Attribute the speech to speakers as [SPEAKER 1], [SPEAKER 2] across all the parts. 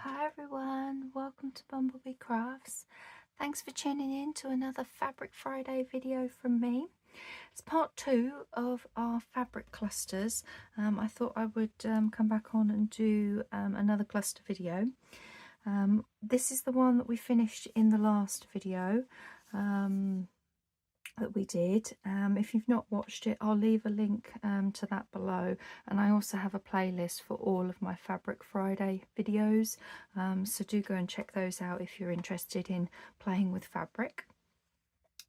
[SPEAKER 1] Hi everyone, welcome to BumbleBeeCrafts. Thanks for tuning in to another Fabric Friday video from me. It's part 2 of our fabric clusters. I thought I would come back on and do another cluster video. This is the one that we finished in the last video that we did. If you've not watched it, I'll leave a link to that below, and I also have a playlist for all of my Fabric Friday videos, so do go and check those out if you're interested in playing with fabric.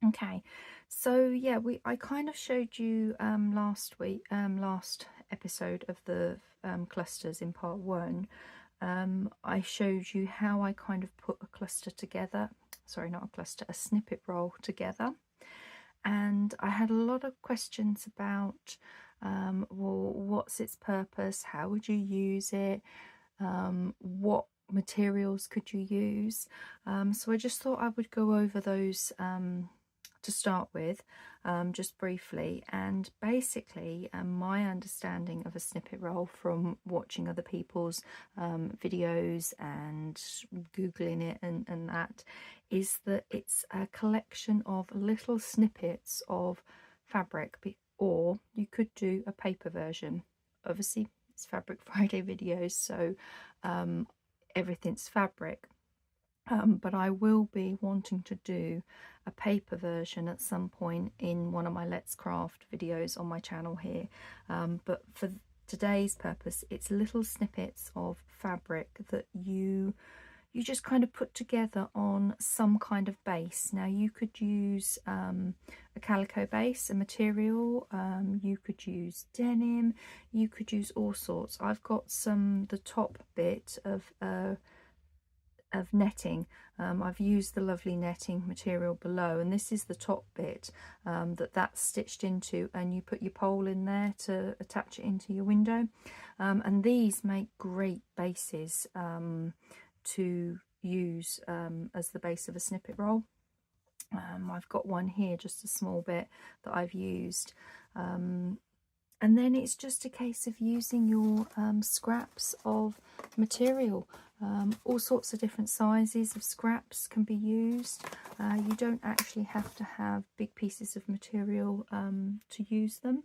[SPEAKER 1] Okay, so yeah, I kind of showed you last episode of the clusters in part 1. I showed you how I kind of put a cluster together, sorry, not a cluster, a snippet roll together. And I had a lot of questions about, well, what's its purpose? How would you use it? What materials could you use? So I just thought I would go over those to start with, just briefly. And basically, my understanding of a snippet roll from watching other people's videos and Googling it and that is that it's a collection of little snippets of fabric, or you could do a paper version. Obviously, it's Fabric Friday videos, so everything's fabric. But I will be wanting to do a paper version at some point in one of my Let's Craft videos on my channel here. But for today's purpose, it's little snippets of fabric that you just kind of put together on some kind of base. Now you could use a calico base, a material, you could use denim, you could use all sorts. I've got the top bit of netting. I've used the lovely netting material below, and this is the top bit that's stitched into, and you put your pole in there to attach it into your window. And these make great bases to use as the base of a snippet roll. I've got one here, just a small bit that I've used. And then it's just a case of using your scraps of material. All sorts of different sizes of scraps can be used. You don't actually have to have big pieces of material to use them.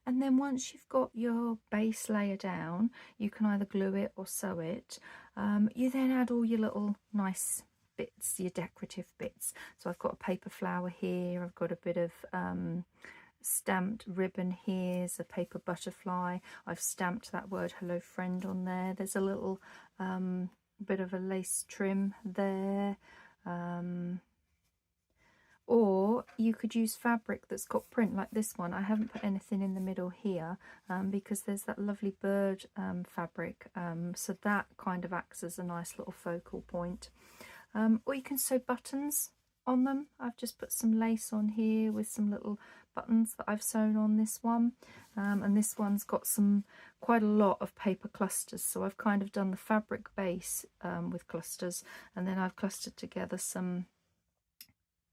[SPEAKER 1] And then once you've got your base layer down, you can either glue it or sew it. You then add all your little nice bits, your decorative bits. So I've got a paper flower here, I've got a bit of stamped ribbon here, there's a paper butterfly, I've stamped that word hello friend on there, there's a little bit of a lace trim there, or you could use fabric that's got print like this one. I haven't put anything in the middle here because there's that lovely bird fabric, so that kind of acts as a nice little focal point. Or you can sew buttons on them. I've just put some lace on here with some little buttons that I've sewn on this one, and this one's got quite a lot of paper clusters, so I've kind of done the fabric base with clusters, and then I've clustered together some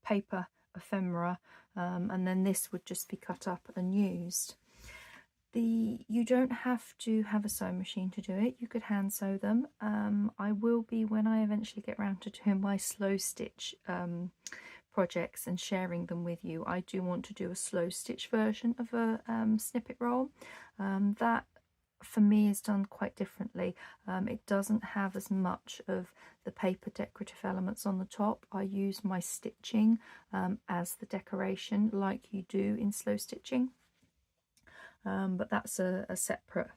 [SPEAKER 1] paper ephemera, and then this would just be cut up and used. You don't have to have a sewing machine to do it, you could hand sew them. I will be, when I eventually get around to doing my slow stitch projects and sharing them with you, I do want to do a slow stitch version of a snippet roll. That for me is done quite differently. It doesn't have as much of the paper decorative elements on the top. I use my stitching as the decoration like you do in slow stitching. But that's a separate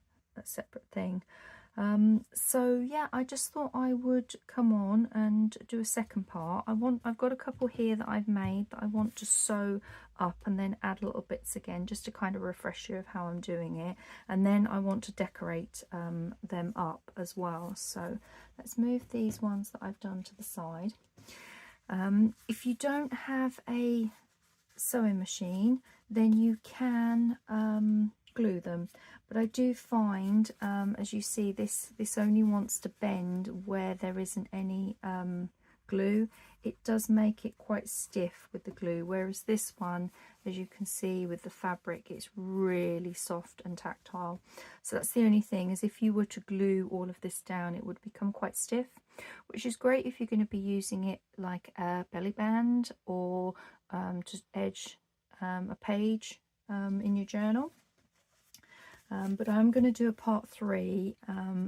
[SPEAKER 1] thing. So yeah, I just thought I would come on and do a second part. I've got a couple here that I've made that I want to sew up and then add little bits again, just to kind of refresh you of how I'm doing it, and then I want to decorate them up as well. So let's move these ones that I've done to the side. If you don't have a sewing machine, then you can glue them, but I do find, as you see, this only wants to bend where there isn't any glue. It does make it quite stiff with the glue, whereas this one as you can see with the fabric, it's really soft and tactile. So that's the only thing, is if you were to glue all of this down, it would become quite stiff, which is great if you're going to be using it like a belly band or to edge a page in your journal. But I'm going to do a part 3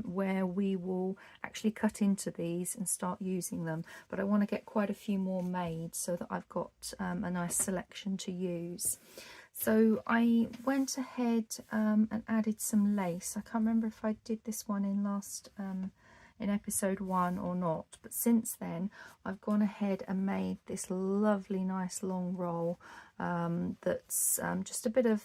[SPEAKER 1] where we will actually cut into these and start using them. But I want to get quite a few more made so that I've got a nice selection to use. So I went ahead and added some lace. I can't remember if I did this one in in episode 1 or not, but since then I've gone ahead and made this lovely nice long roll that's just a bit of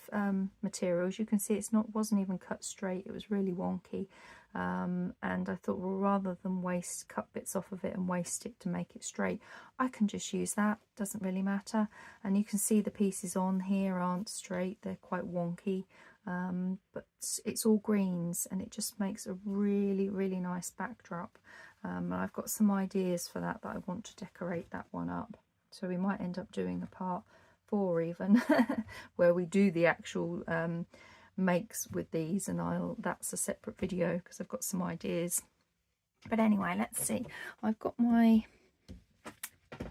[SPEAKER 1] material. As you can see, wasn't even cut straight, it was really wonky, and I thought, well, rather than cut bits off of it and waste it to make it straight, I can just use that, doesn't really matter. And you can see the pieces on here aren't straight, they're quite wonky. But it's all greens and it just makes a really nice backdrop, and I've got some ideas for that I want to decorate that one up. So we might end up doing a part 4 even where we do the actual makes with these, and that's a separate video because I've got some ideas. But anyway, let's see. I've got my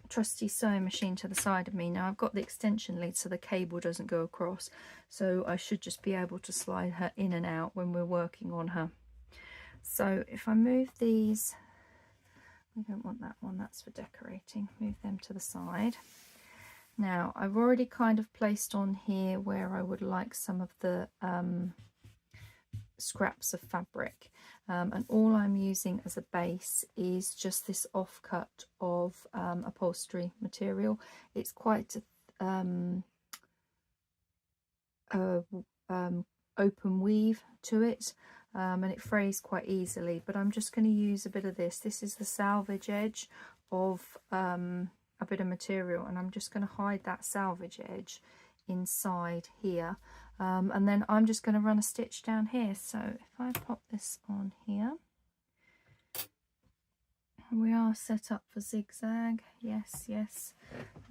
[SPEAKER 1] trusty sewing machine to the side of me. Now I've got the extension lead so the cable doesn't go across, so I should just be able to slide her in and out when we're working on her. So if I move these, we don't want that one, that's for decorating, move them to the side. Now I've already kind of placed on here where I would like some of the scraps of fabric, and all I'm using as a base is just this offcut of upholstery material. It's quite open weave to it, and it frays quite easily, but I'm just going to use a bit of this. This is the salvage edge of a bit of material, and I'm just going to hide that salvage edge inside here, and then I'm just going to run a stitch down here. So if I pop this on here, we are set up for zigzag, yes,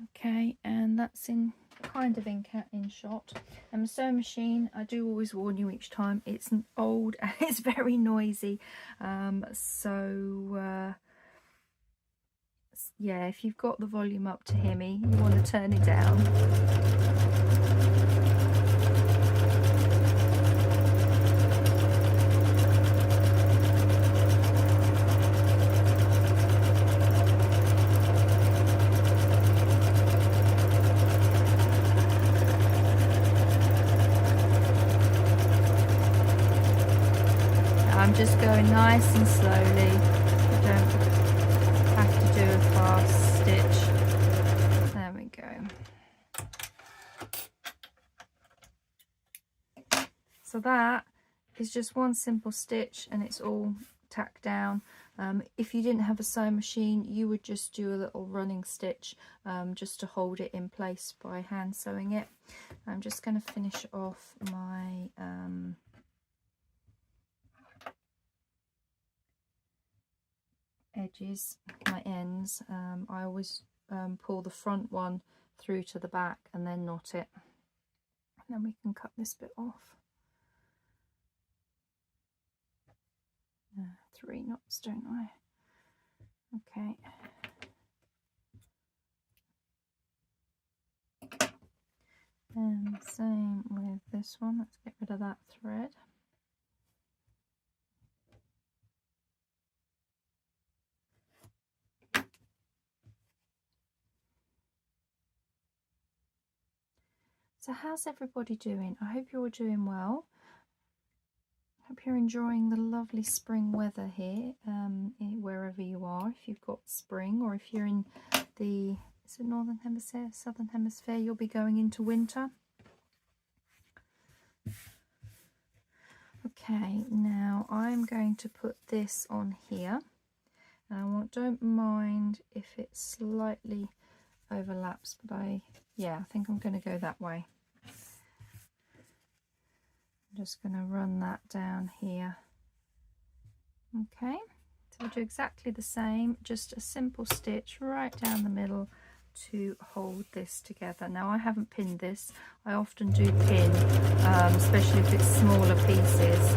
[SPEAKER 1] okay, and that's in kind of in shot. And the sewing machine, I do always warn you each time, it's old and it's very noisy, yeah, if you've got the volume up to hear me, you want to turn it down. I'm just going nice and slowly. You don't have to do a fast stitch. There we go. So that is just one simple stitch and it's all tacked down. If you didn't have a sewing machine, you would just do a little running stitch just to hold it in place by hand sewing it. I'm just going to finish off my edges, my ends. I always pull the front one through to the back and then knot it, and then we can cut this bit off. 3 knots, don't I? Okay. And same with this one. Let's get rid of that thread. So how's everybody doing? I hope you're all doing well. I hope you're enjoying the lovely spring weather here, wherever you are. If you've got spring, or if you're in the northern hemisphere, southern hemisphere, you'll be going into winter. Okay, now I'm going to put this on here. Don't mind if it slightly overlaps, but I think I'm going to go that way. I'm just going to run that down here. Okay, so we'll do exactly the same, just a simple stitch right down the middle, to hold this together. Now I haven't pinned this. I often do pin, especially if it's smaller pieces.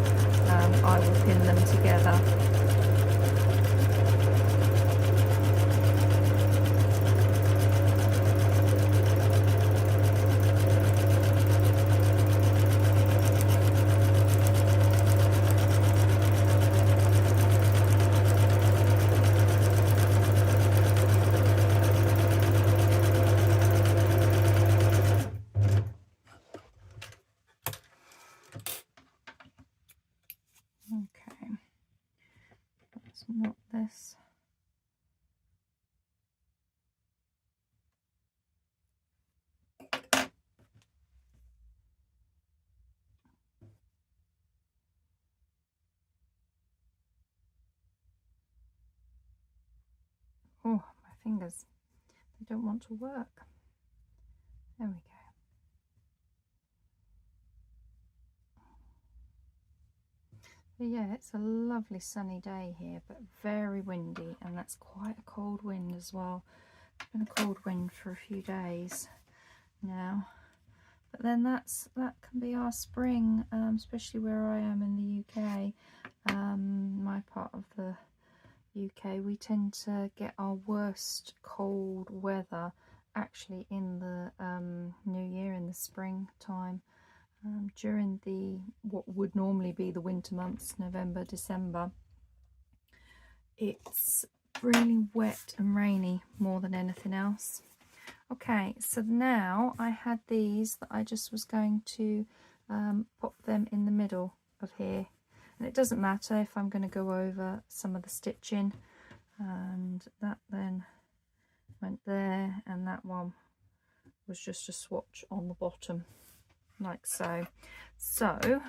[SPEAKER 1] I will pin them together. Okay, let's knot this. Oh, my fingers, they don't want to work. There we go. But yeah, it's a lovely sunny day here, but very windy, and that's quite a cold wind as well. It's been a cold wind for a few days now. But then that can be our spring, especially where I am in the UK. My part of the UK, we tend to get our worst cold weather actually in the new year, in the springtime. During what would normally be the winter months, November, December, it's really wet and rainy more than anything else. Okay, so now I had these that I just was going to pop them in the middle of here, and it doesn't matter if I'm going to go over some of the stitching, and that then went there, and that one was just a swatch on the bottom, like so. So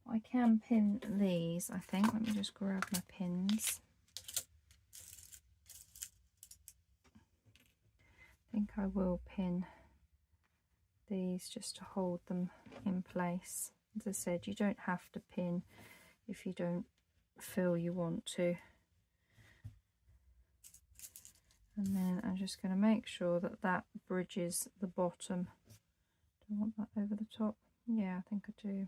[SPEAKER 1] I can pin these, I think. Let me just grab my pins. I think I will pin these just to hold them in place. As I said, you don't have to pin if you don't feel you want to. And then I'm just going to make sure that that bridges the bottom. Do I want that over the top? Yeah, I think I do.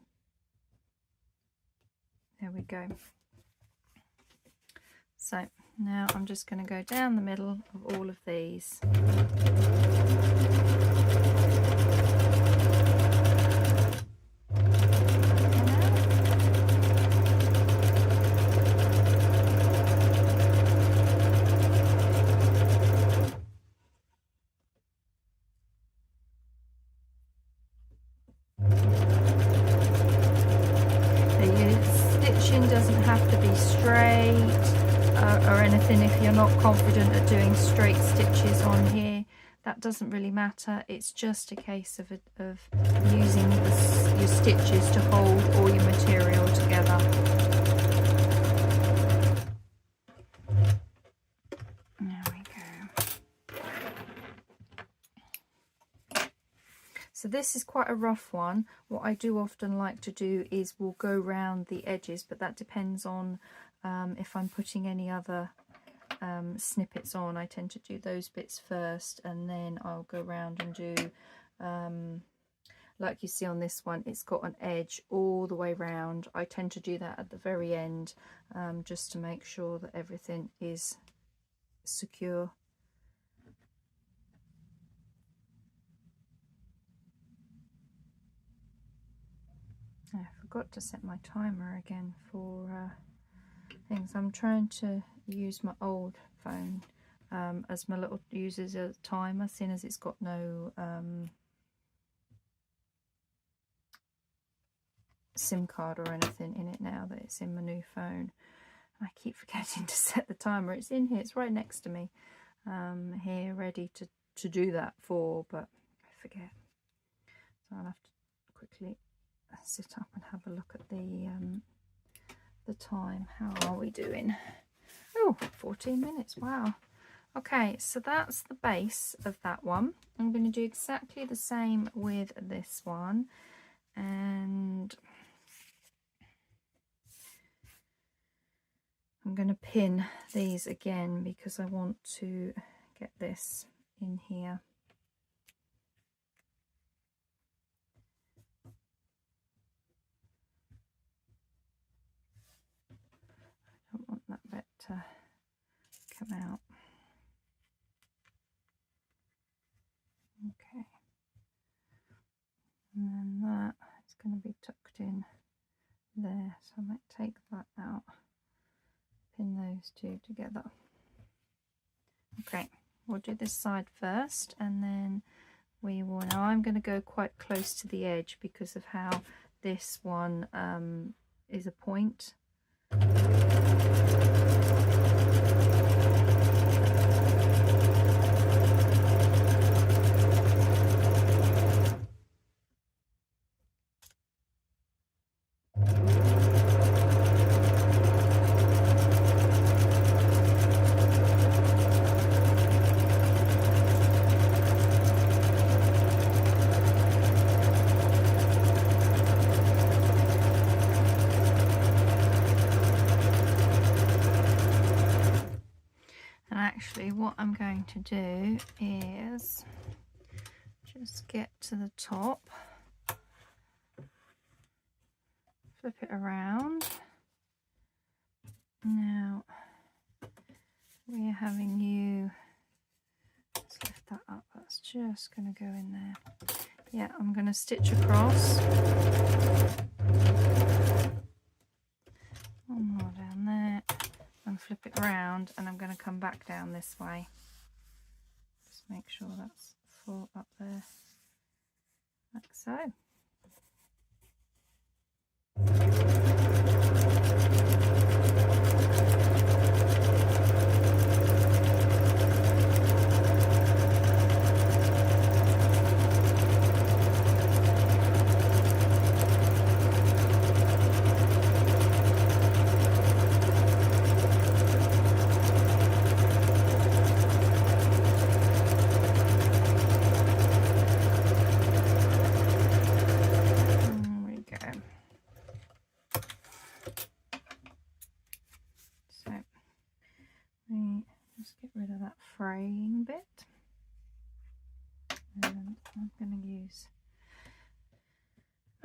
[SPEAKER 1] There we go. So now I'm just going to go down the middle of all of these. Stitching doesn't have to be straight or anything. If you're not confident at doing straight stitches on here, that doesn't really matter. It's just a case of using your stitches to hold all your material together. There we go. So this is quite a rough one. What I do often like to do is we'll go round the edges, but that depends on if I'm putting any other snippets on. I tend to do those bits first, and then I'll go round and do like you see on this one, it's got an edge all the way round. I tend to do that at the very end, just to make sure that everything is secure. I forgot to set my timer again for things. I'm trying to use my old phone as my little uses a timer, seeing as it's got no SIM card or anything in it now that it's in my new phone. I keep forgetting to set the timer. It's in here, it's right next to me here, ready to do that for, but I forget. So I'll have to quickly sit up and have a look at the time. How are we doing? Oh, 14 minutes, wow. Okay, so that's the base of that one. I'm going to do exactly the same with this one, and I'm going to pin these again because I want to get this in here. I don't want that bit to come out. Okay, and then that is going to be tucked in there, so I might take that out, pin those two together. Okay, we'll do this side first, and then we will, now I'm going to go quite close to the edge because of how this one is a point. Actually, what I'm going to do is just get to the top, flip it around. Now we're having you, let's lift that up, that's just going to go in there. Yeah, I'm going to stitch across. One more down there. And flip it around, and I'm going to come back down this way. Just make sure that's full up there, like so. Fraying bit, and I'm going to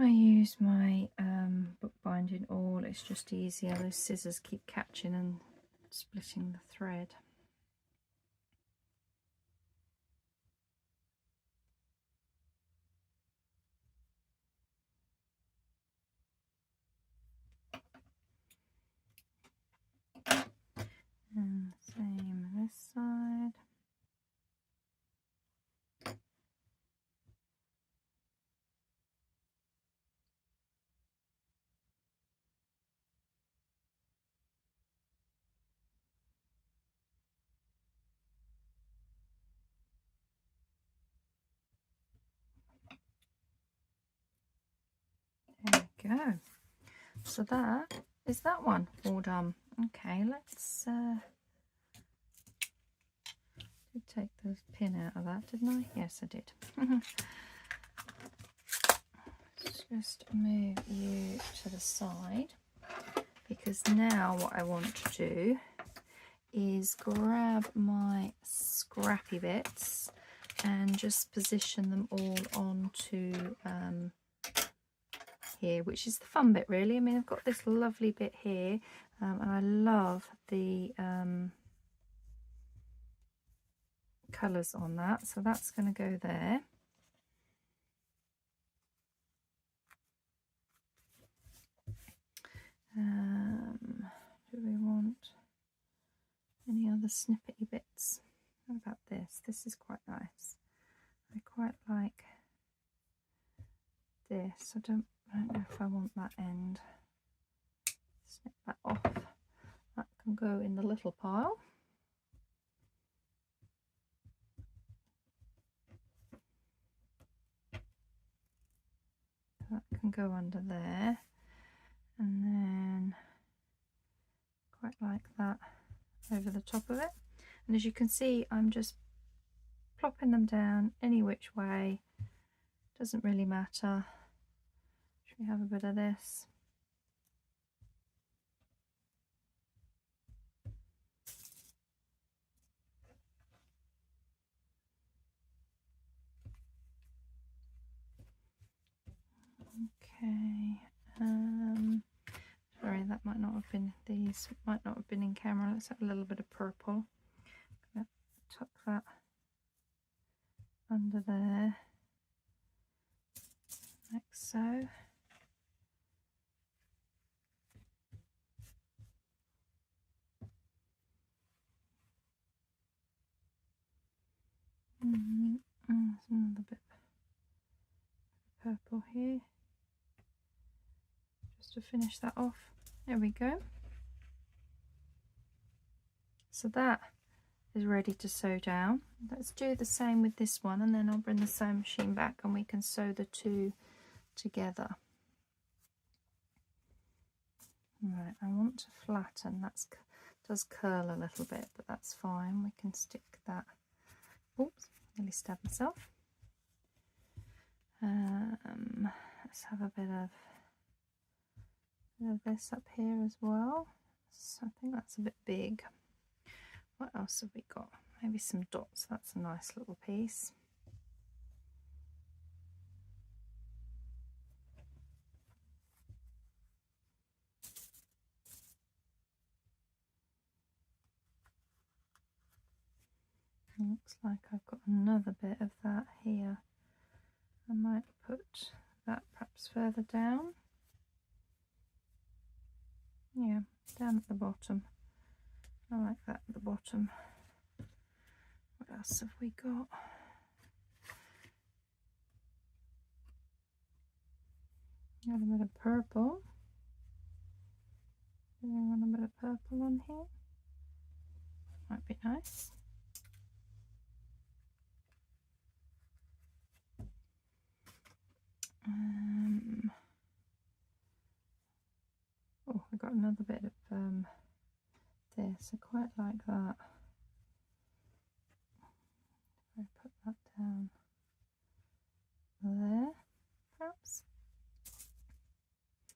[SPEAKER 1] use my bookbinding awl. It's just easier, those scissors keep catching and splitting the thread. And same this side. There we go. So that is that one all done. Okay, let's did take the pin out of that, didn't I? Yes, I did. Let's just move you to the side, because now what I want to do is grab my scrappy bits and just position them all onto here, which is the fun bit really. I mean, I've got this lovely bit here, and I love the colours on that, so that's going to go there. Do we want any other snippety bits? What about this? This is quite nice. I quite like this. I don't know if I want that end. Snip that off. That can go in the little pile. That can go under there, and then quite like that over the top of it. And as you can see, I'm just plopping them down any which way, doesn't really matter. Should we have a bit of this? Okay, sorry, that might not have been, these might not have been in camera. Let's have a little bit of purple. Tuck that under there, like so. There's another bit of purple here, just to finish that off. There we go. So that is ready to sew down. Let's do the same with this one, and then I'll bring the sewing machine back and we can sew the two together. Right, I want to flatten. That does curl a little bit, but that's fine. We can stick that. Oops, nearly stabbed myself. Let's have a bit of this up here as well. So I think that's a bit big. What else have we got? Maybe some dots. That's a nice little piece. Looks like I've got another bit of that here. I might put that perhaps further down. Yeah, down at the bottom. I like that at the bottom. What else have we got? Got a bit of purple. Do we want a bit of purple on here? Might be nice. Oh, I got another bit of this. I quite like that. If I put that down there, perhaps.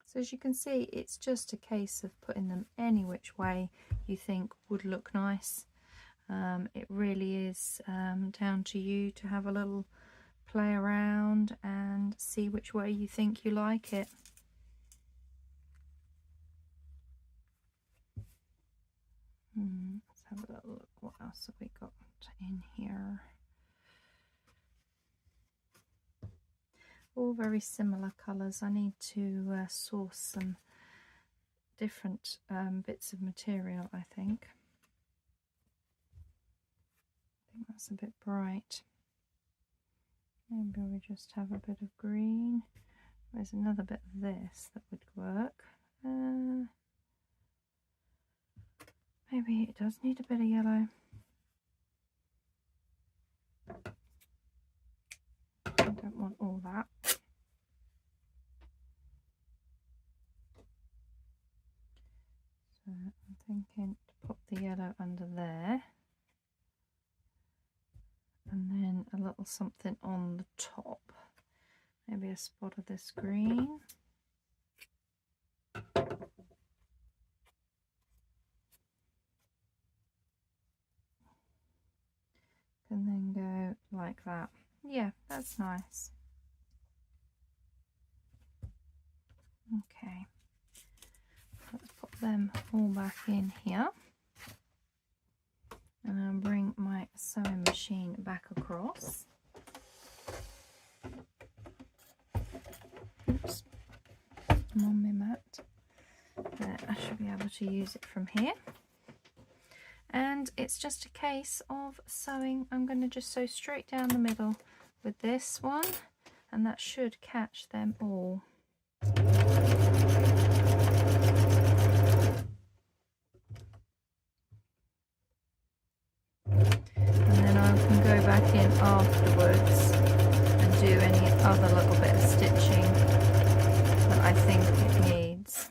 [SPEAKER 1] So as you can see, it's just a case of putting them any which way you think would look nice. It really is down to you to have a little play around and see which way you think you like it. Let's have a little look. What else have we got in here? All very similar colours. I need to source some different bits of material, I think. I think that's a bit bright. Maybe we just have a bit of green. There's another bit of this that would work. Maybe it does need a bit of yellow. I don't want all that. So I'm thinking to put the yellow under there. And then a little something on the top. Maybe a spot of this green. And then go like that. Yeah, that's nice. Okay, let's put them all back in here. And I'll bring my sewing machine back across. Oops, I'm on my mat. There, I should be able to use it from here. And it's just a case of sewing. I'm going to just sew straight down the middle with this one, and that should catch them all. And then I can go back in afterwards and do any other little bit of stitching that I think it needs.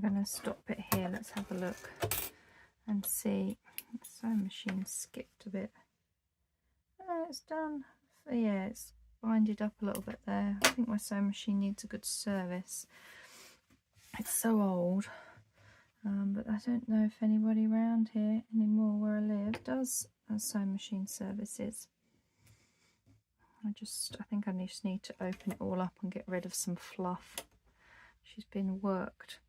[SPEAKER 1] going to stop it here. Let's have a look and see. The sewing machine skipped a bit. Oh, it's done. So yeah, it's binded up a little bit there. I think my sewing machine needs a good service. It's so old, but I don't know if anybody around here anymore where I live does sewing machine services. I think I just need to open it all up and get rid of some fluff. She's been worked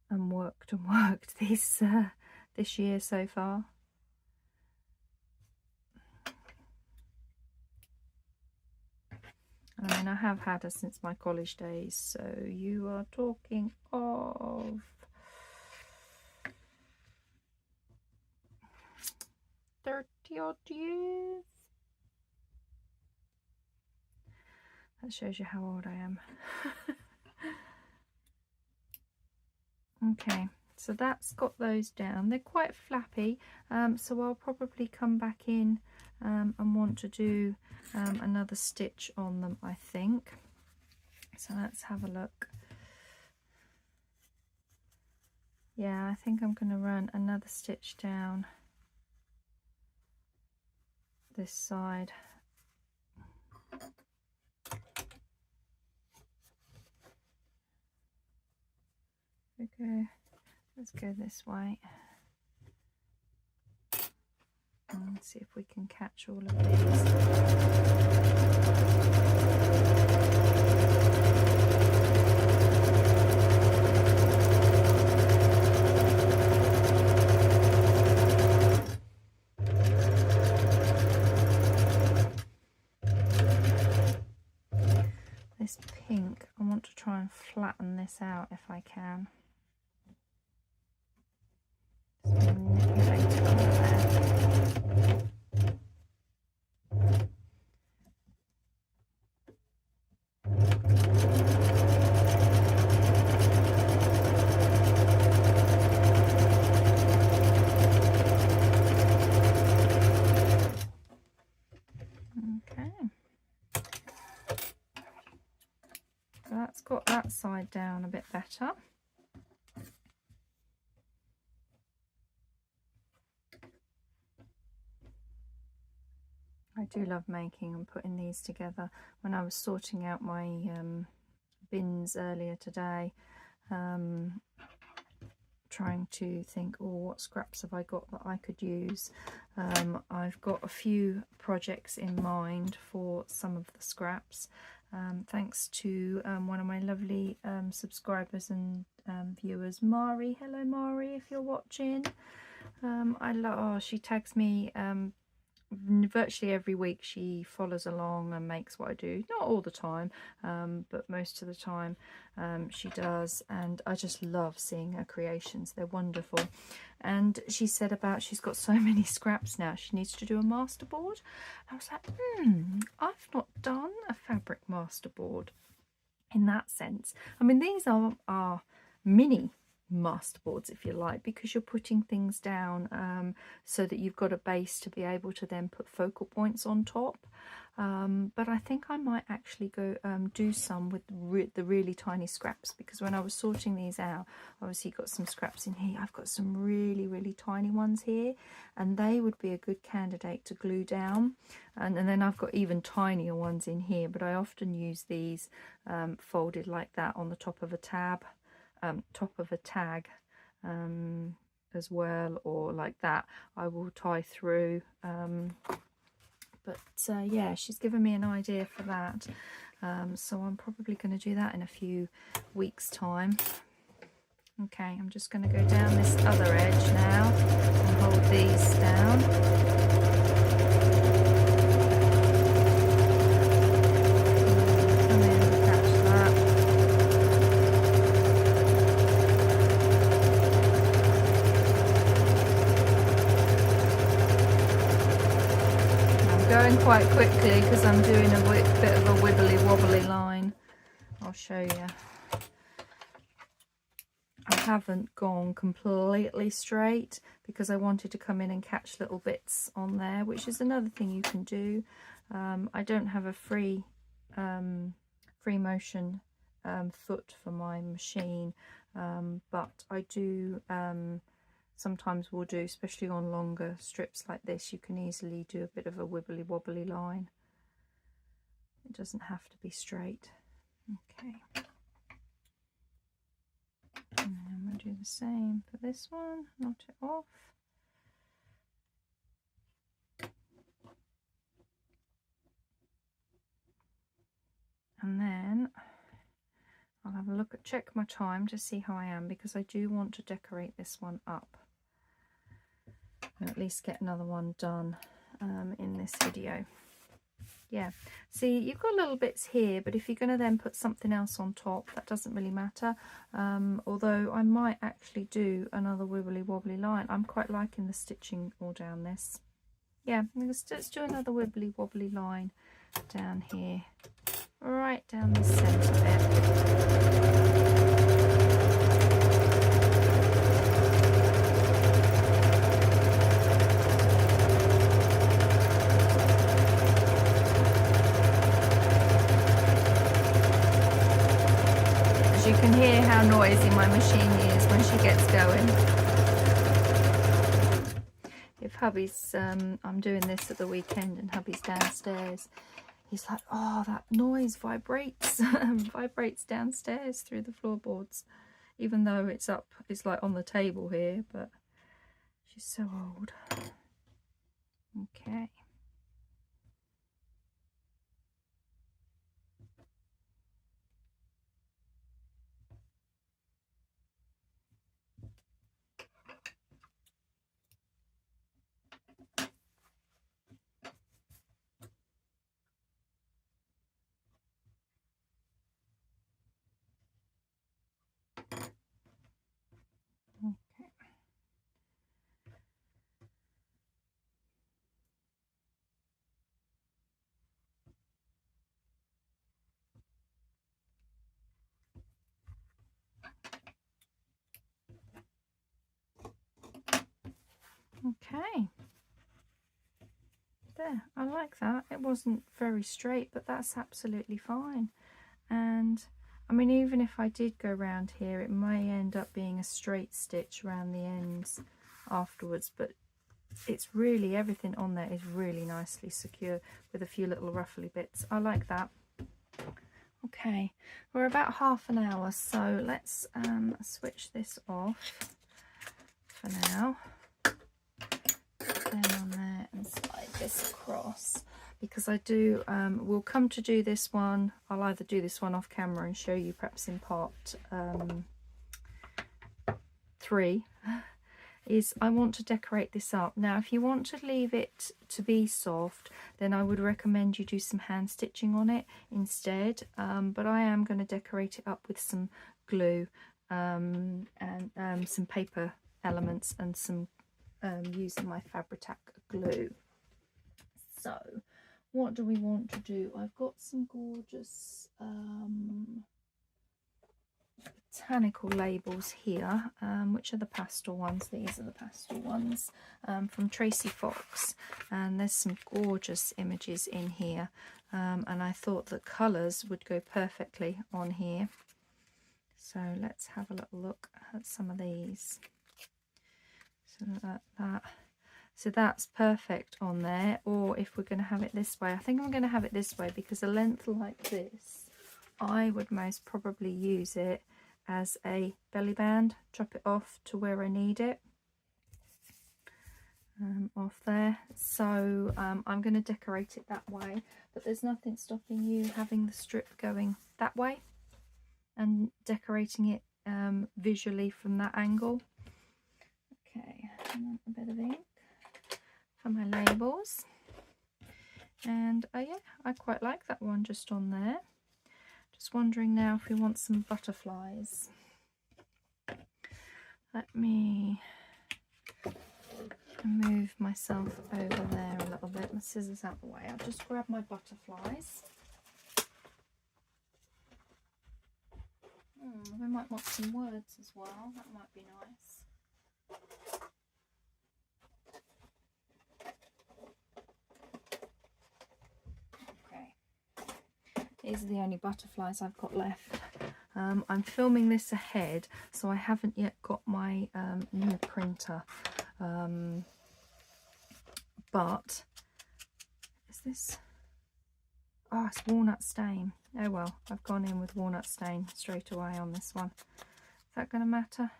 [SPEAKER 1] and worked and worked this year so far. I mean, I have had her since my college days, so you are talking of 30 odd years. That shows you how old I am. Okay, so that's got those down. They're quite flappy, so I'll probably come back in and want to do another stitch on them, I think. So let's have a look. Yeah, I think I'm going to run another stitch down this side. Okay, let's go this way and see if we can catch all of these. This pink, I want to try and flatten this out if I can. Manipulate it under there. Okay. So that's got that side down a bit better. I do love making and putting these together. When I was sorting out my bins earlier today, trying to think, oh, what scraps have I got that I could use? I've got a few projects in mind for some of the scraps. Thanks to one of my lovely subscribers and viewers, Mari. Hello Mari, if you're watching. She tags me virtually every week. She follows along and makes what I do, not all the time, but most of the time she does, and I just love seeing her creations. They're wonderful. And she said about she's got so many scraps now, she needs to do a masterboard. I was like, I've not done a fabric masterboard in that sense. I mean, these are mini masterboards, if you like, because you're putting things down so that you've got a base to be able to then put focal points on top. But I think I might actually go do some with the really tiny scraps, because when I was sorting these out, obviously got some scraps in here. I've got some really tiny ones here, and they would be a good candidate to glue down. And then I've got even tinier ones in here, but I often use these folded like that on the top of a tab. Top of a tag as well, or like that I will tie through, but yeah, she's given me an idea for that, so I'm probably going to do that in a few weeks time. Okay, I'm just going to go down this other edge now and hold these down. Going quite quickly because I'm doing a bit of a wibbly wobbly line. I'll show you. I haven't gone completely straight because I wanted to come in and catch little bits on there, which is another thing you can do. I don't have a free motion foot for my machine, but I do sometimes will do, especially on longer strips like this, you can easily do a bit of a wibbly wobbly line. It doesn't have to be straight. Okay, and then we'll do the same for this one, knot it off. And then I'll have a look at, check my time to see how I am, because I do want to decorate this one up and at least get another one done in this video. Yeah, see, you've got little bits here, but if you're going to then put something else on top, that doesn't really matter. Although I might actually do another wibbly wobbly line. I'm quite liking the stitching all down this. Yeah, let's do another wibbly wobbly line down here, right down the centre bit. You can hear how noisy my machine is when she gets going. If hubby's, I'm doing this at the weekend and hubby's downstairs, he's like, oh, that noise vibrates, vibrates downstairs through the floorboards, even though it's up, it's like on the table here, but she's so old. Okay. Okay, there, I like that. It wasn't very straight, but that's absolutely fine. And I mean, even if I did go around here, it may end up being a straight stitch around the ends afterwards, but it's really, everything on there is really nicely secure with a few little ruffly bits. I like that. Okay, we're about half an hour, so let's switch this off for now. Then on there and slide this across, because I do we'll come to do this one. I'll either do this one off camera and show you perhaps in part 3, is I want to decorate this up. Now if you want to leave it to be soft, then I would recommend you do some hand stitching on it instead, but I am going to decorate it up with some glue and some paper elements and some using my Fabri-Tac glue. So what do we want to do? I've got some gorgeous botanical labels here, which are the pastel ones. These are the pastel ones from Tracy Fox, and there's some gorgeous images in here, and I thought the colours would go perfectly on here. So let's have a little look at some of these. So that's perfect on there. Or if we're going to have it this way, I think I'm going to have it this way, because a length like this, I would most probably use it as a belly band. Chop it off to where I need it, off there. So I'm going to decorate it that way, but there's nothing stopping you having the strip going that way and decorating it visually from that angle. Okay, and a bit of ink for my labels, and yeah, I quite like that one just on there. Just wondering now if we want some butterflies. Let me move myself over there a little bit. My scissors out the way. I'll just grab my butterflies. We might want some words as well. That might be nice. Okay, these are the only butterflies I've got left. I'm filming this ahead, so I haven't yet got my new printer. But is this... Oh, it's walnut stain. Oh well, I've gone in with walnut stain straight away on this one. Is that going to matter?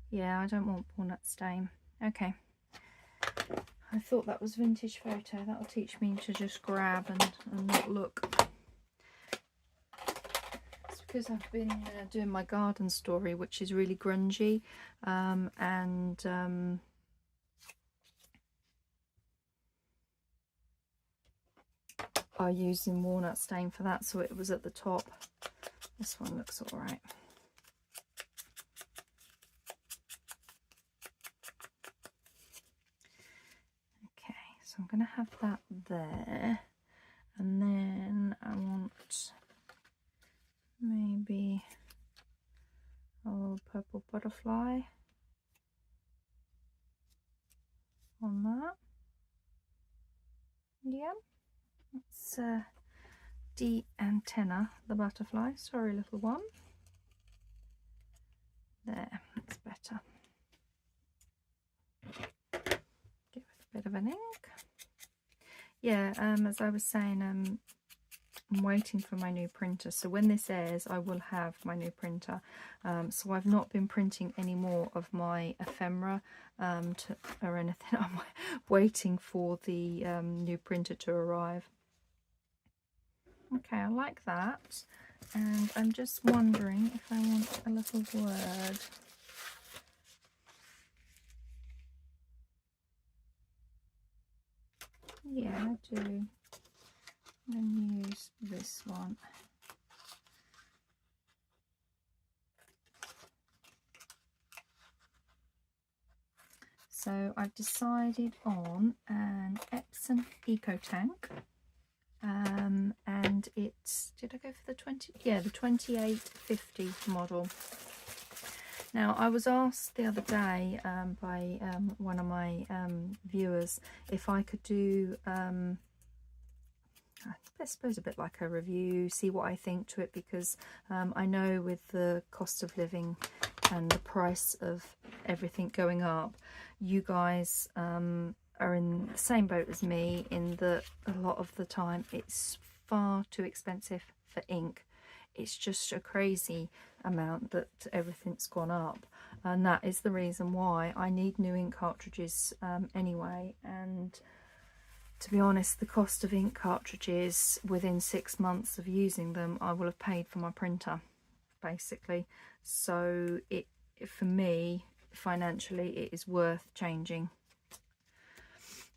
[SPEAKER 1] Yeah, I don't want walnut stain. Okay. I thought that was vintage photo. That'll teach me to just grab and not look. It's because I've been doing my garden story, which is really grungy, I used in walnut stain for that, so it was at the top. This one looks all right. Okay, so I'm going to have that there, and then I want maybe a little purple butterfly on that. Yeah. It's D antenna, the butterfly. Sorry, little one. There, that's better. Give it a bit of an ink. Yeah, as I was saying, I'm waiting for my new printer. So when this airs, I will have my new printer. So I've not been printing any more of my ephemera or anything. I'm waiting for the new printer to arrive. Okay, I like that, and I'm just wondering if I want a little word. Yeah, I do. I'm going to use this one. So I've decided on an Epsom Eco Tank. And it's, did I go for the 20? Yeah, the 2850 model. Now, I was asked the other day by one of my viewers if I could do, I suppose a bit like a review, see what I think to it, because I know with the cost of living and the price of everything going up, you guys are in the same boat as me, in that a lot of the time it's far too expensive for ink. It's just a crazy amount that everything's gone up, and that is the reason why I need new ink cartridges anyway. And to be honest, the cost of ink cartridges within 6 months of using them, I will have paid for my printer basically. So it, for me financially, it is worth changing.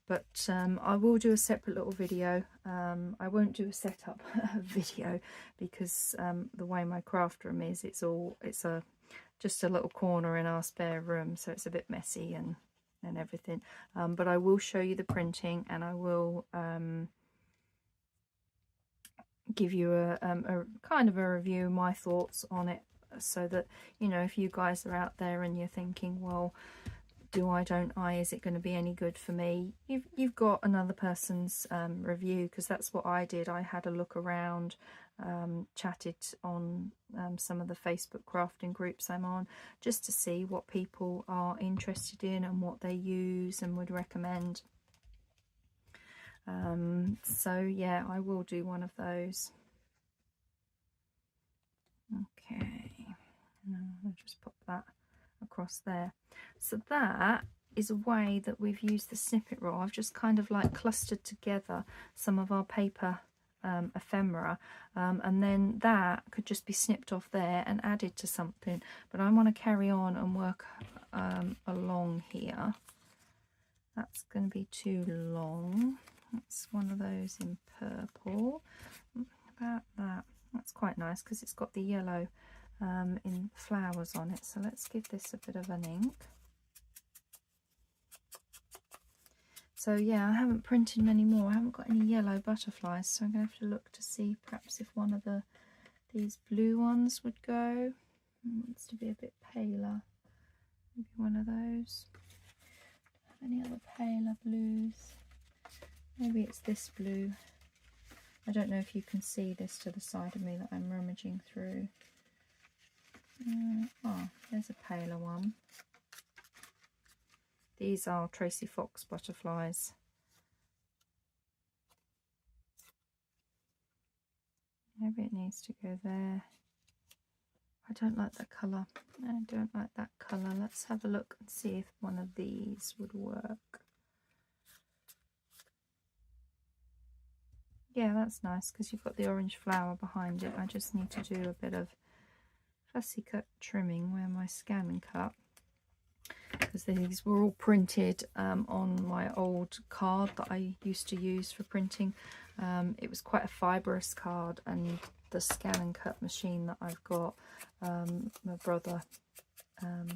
[SPEAKER 1] But I will do a separate little video. I won't do a setup video, because the way my craft room is, it's just a little corner in our spare room, so it's a bit messy and everything. But I will show you the printing, and I will give you a kind of a review, my thoughts on it, so that, you know, if you guys are out there and you're thinking, well, do I, don't I, is it going to be any good for me, you've got another person's review, because that's what I did. I had a look around, chatted on some of the Facebook crafting groups I'm on, just to see what people are interested in and what they use and would recommend. So yeah, I will do one of those. Okay, and I'll just pop that across there. So that is a way that we've used the snippet roll. I've just kind of like clustered together some of our paper ephemera, and then that could just be snipped off there and added to something. But I want to carry on and work along here. That's going to be too long. That's one of those in purple. About that. That's quite nice, because it's got the yellow in flowers on it. So let's give this a bit of an ink. So yeah, I haven't printed many more. I haven't got any yellow butterflies, so I'm going to have to look to see perhaps if one of these blue ones would go. It wants to be a bit paler. Maybe one of those. Any other paler blues? Maybe it's this blue. I don't know if you can see this to the side of me that I'm rummaging through. Oh, there's a paler one. These are Tracy Fox butterflies. Maybe it needs to go there. I don't like that colour. I don't like that colour. Let's have a look and see if one of these would work. Yeah, that's nice because you've got the orange flower behind it. I just need to do a bit of fussy cut trimming where my scan and cut, because these were all printed on my old card that I used to use for printing. It was quite a fibrous card, and the scan and cut machine that I've got, my brother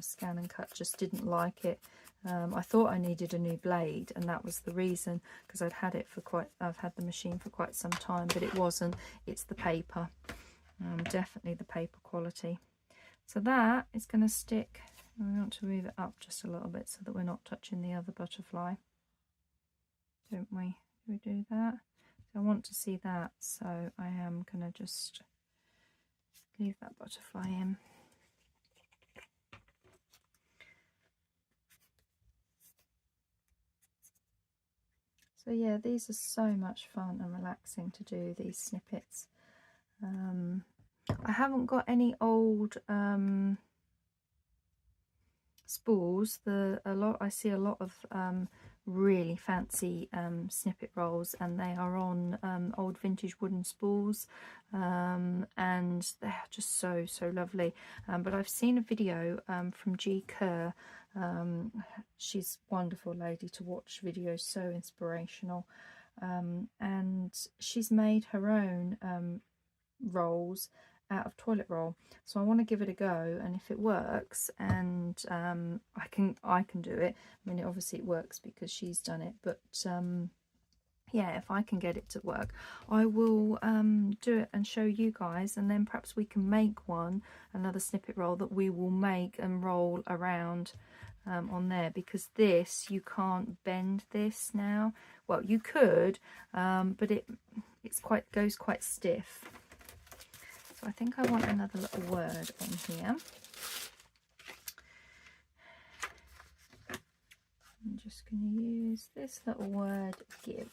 [SPEAKER 1] scan and cut just didn't like it. I thought I needed a new blade, and that was the reason, because I've had the machine for quite some time, but it wasn't. It's the paper, definitely the paper quality. So that is going to stick. We want to move it up just a little bit so that we're not touching the other butterfly, don't we? Do we do that? So I want to see that, so I am going to just leave that butterfly in. So yeah, these are so much fun and relaxing to do, these snippets. I haven't got any old spools. I see a lot of really fancy snippet rolls, and they are on old vintage wooden spools, and they're just so lovely. But I've seen a video from G Kerr. She's a wonderful lady to watch videos, so inspirational, and she's made her own rolls out of toilet roll. So I want to give it a go, and if it works, and I can do it. I mean, obviously it works because she's done it, but yeah, if I can get it to work, I will do it and show you guys, and then perhaps we can make another snippet roll that we will make and roll around on there, because this, you can't bend this now. Well, you could, but goes quite stiff. So I think I want another little word on here. I'm just going to use this little word, give.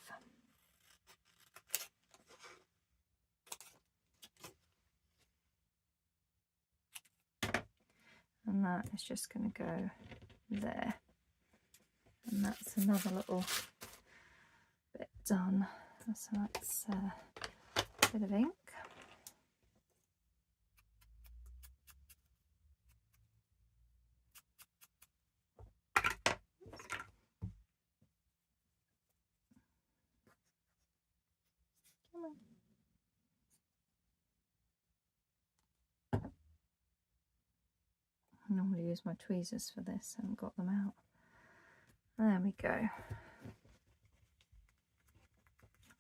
[SPEAKER 1] And that is just going to go there. And that's another little bit done. So that's a bit of ink. Come on. I normally use my tweezers for this. I haven't got them out. There we go.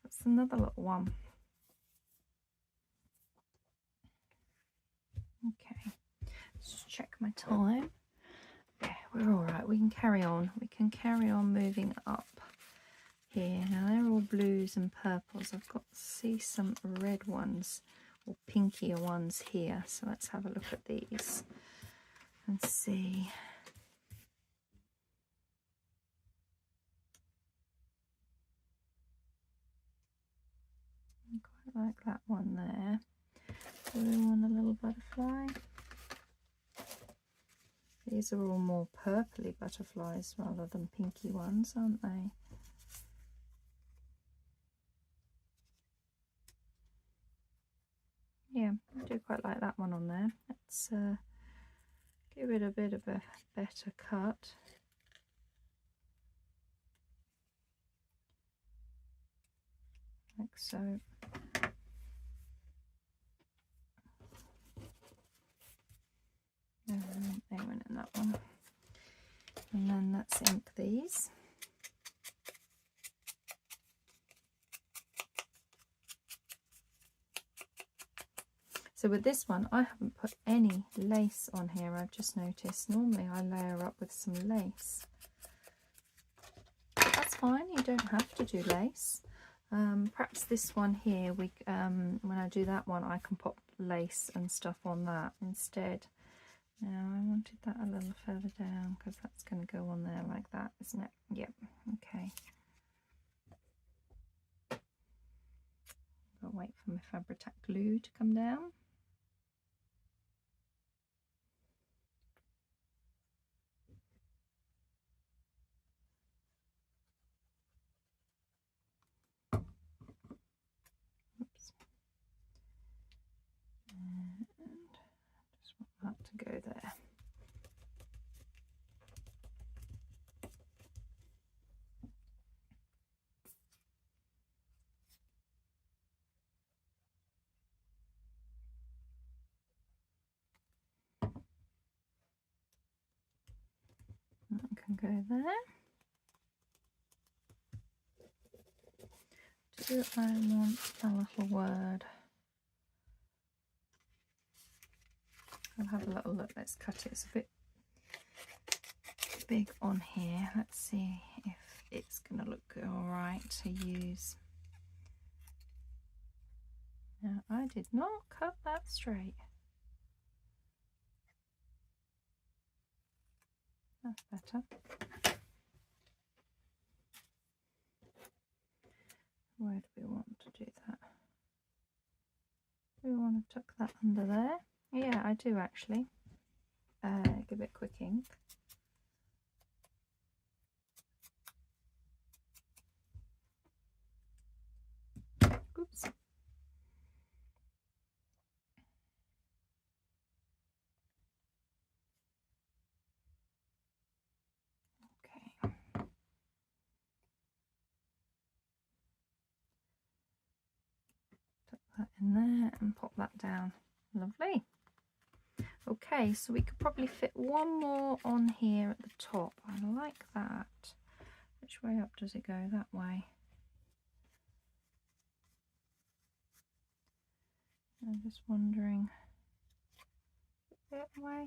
[SPEAKER 1] That's another little one. Okay, let's just check my time. Yeah, we're all right. We can carry on. We can carry on moving up here. Now they're all blues and purples. I've got to see some red ones or pinkier ones here. So let's have a look at these and see. I quite like that one there. Do we want a little butterfly? These are all more purpley butterflies rather than pinky ones, aren't they? Yeah, I do quite like that one on there. Let's give it a bit of a better cut. Like so. They went in that one. And then let's ink these. So with this one, I haven't put any lace on here, I've just noticed. Normally I layer up with some lace. But that's fine, you don't have to do lace. Perhaps this one here, when I do that one, I can pop lace and stuff on that instead. Now I wanted that a little further down because that's going to go on there like that, isn't it? Yep, okay. I'll wait for my Fabri-Tac glue to come down. Oops. And just want that to go there. That can go there. Do I want a little word? I'll have a little look. Let's cut it. It's a bit big on here. Let's see if it's going to look all right to use. Now, I did not cut that straight. That's better. Where do we want to do that? Do we want to tuck that under there? Yeah, I do actually. Give it quick ink. Oops. Okay. Tuck that in there and pop that down. Lovely. Okay, so we could probably fit one more on here at the top. I like that. Which way up does it go? That way. I'm just wondering. That way?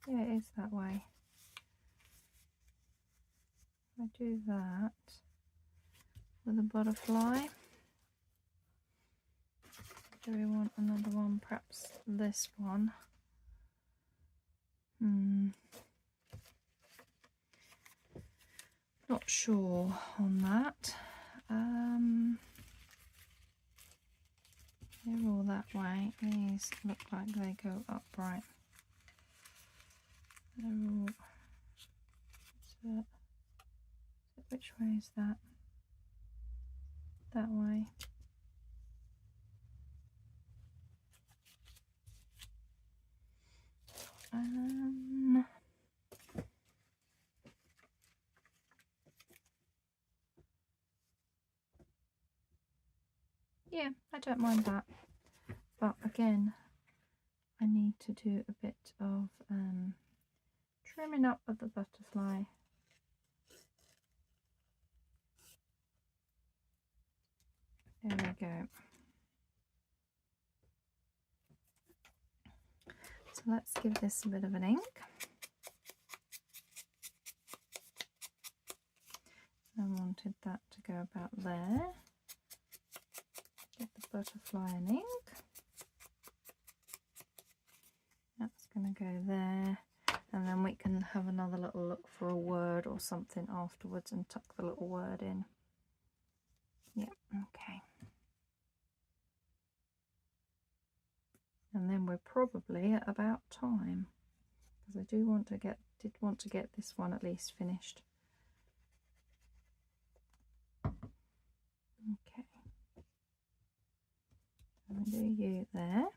[SPEAKER 1] Yeah, it is that way. If I do that with a butterfly. Do we want another one? Perhaps this one. Not sure on that. They're all that way. These look like they go upright. They're all. Which way is that? That way. Yeah, I don't mind that, but again I need to do a bit of trimming up of the butterfly. There we go. So let's give this a bit of an ink. I wanted that to go about there. Get the butterfly in ink. That's going to go there, and then we can have another little look for a word or something afterwards and tuck the little word in. Yep, okay. And then we're probably at about time, because I did want to get this one at least finished. Okay. I'll do you there.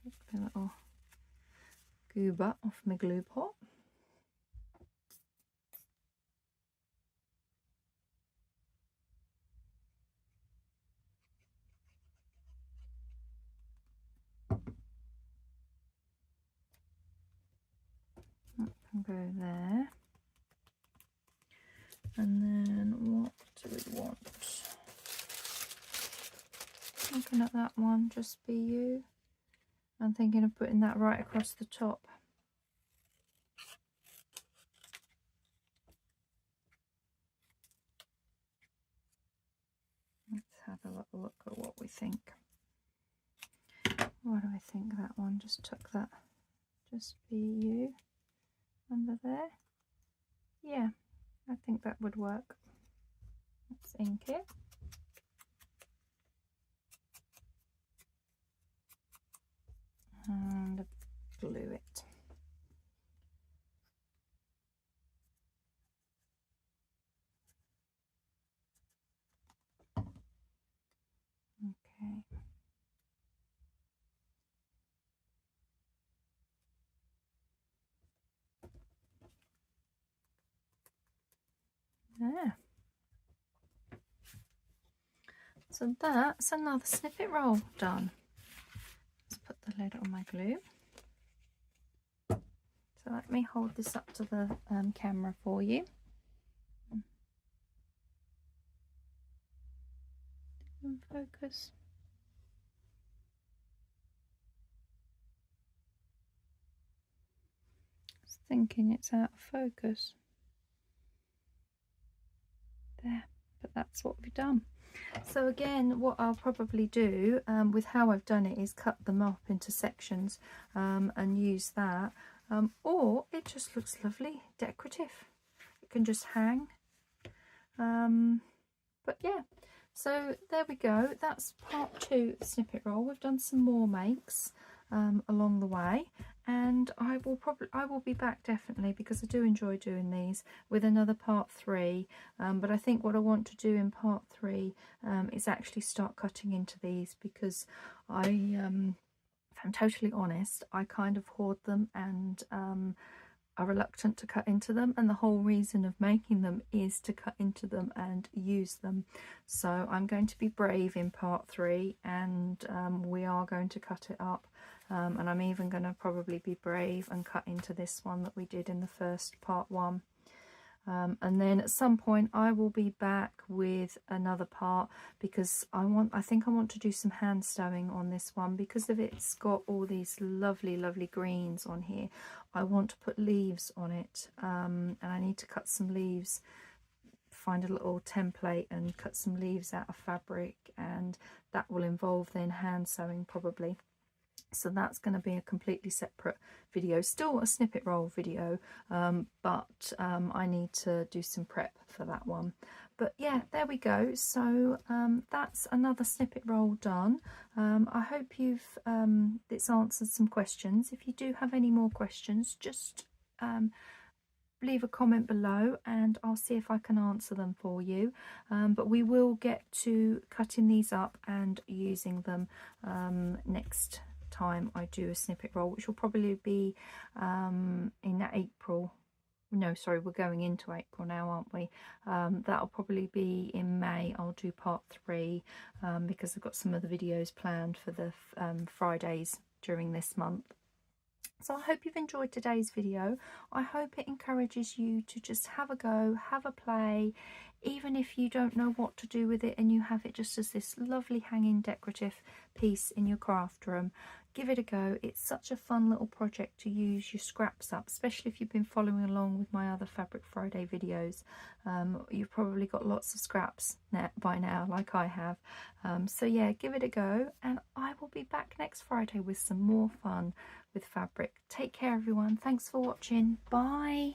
[SPEAKER 1] Take the little goober off my glue pot. That can go there. And then what do we want? Looking at that one, just be you. I'm thinking of putting that right across the top. Let's have a little look at what think? What do I think that one just took that? Just be you under there. Yeah, I think that would work. Let's ink it. And glue it. Okay. There. So that's another snippet roll done. Let's put the lid on my glue. So let me hold this up to the camera for you. And focus. I was thinking it's out of focus. There, but that's what we've done. So again, what I'll probably do with how I've done it is cut them up into sections and use that. Or it just looks lovely, decorative. It can just hang. But yeah, so there we go. That's part 2 of the snippet roll. We've done some more makes along the way, and I will be back definitely, because I do enjoy doing these, with another part 3. But I think what I want to do in part 3 is actually start cutting into these, because if I'm totally honest, I kind of hoard them and are reluctant to cut into them, and the whole reason of making them is to cut into them and use them. So I'm going to be brave in part 3, and we are going to cut it up, and I'm even going to probably be brave and cut into this one that we did in the first part 1. And then at some point I will be back with another part, because I think I want to do some hand stowing on this one, because of it's got all these lovely greens on here. I want to put leaves on it, and I need to cut some leaves, find a little template and cut some leaves out of fabric, and that will involve then hand sewing probably. So that's going to be a completely separate video, still a snippet roll video, but I need to do some prep for that one. But yeah, there we go. So that's another snippet roll done. I hope it's answered some questions. If you do have any more questions, just leave a comment below and I'll see if I can answer them for you. But we will get to cutting these up and using them next time I do a snippet roll, which will probably be in April. No, sorry, we're going into April now, aren't we? That'll probably be in May. I'll do part 3 because I've got some other videos planned for the Fridays during this month. So I hope you've enjoyed today's video. I hope it encourages you to just have a go, have a play, even if you don't know what to do with it and you have it just as this lovely hanging decorative piece in your craft room. Give it a go. It's such a fun little project to use your scraps up, especially if you've been following along with my other Fabric Friday videos. You've probably got lots of scraps by now, like I have. So yeah, give it a go, and I will be back next Friday with some more fun with fabric. Take care everyone. Thanks for watching. Bye.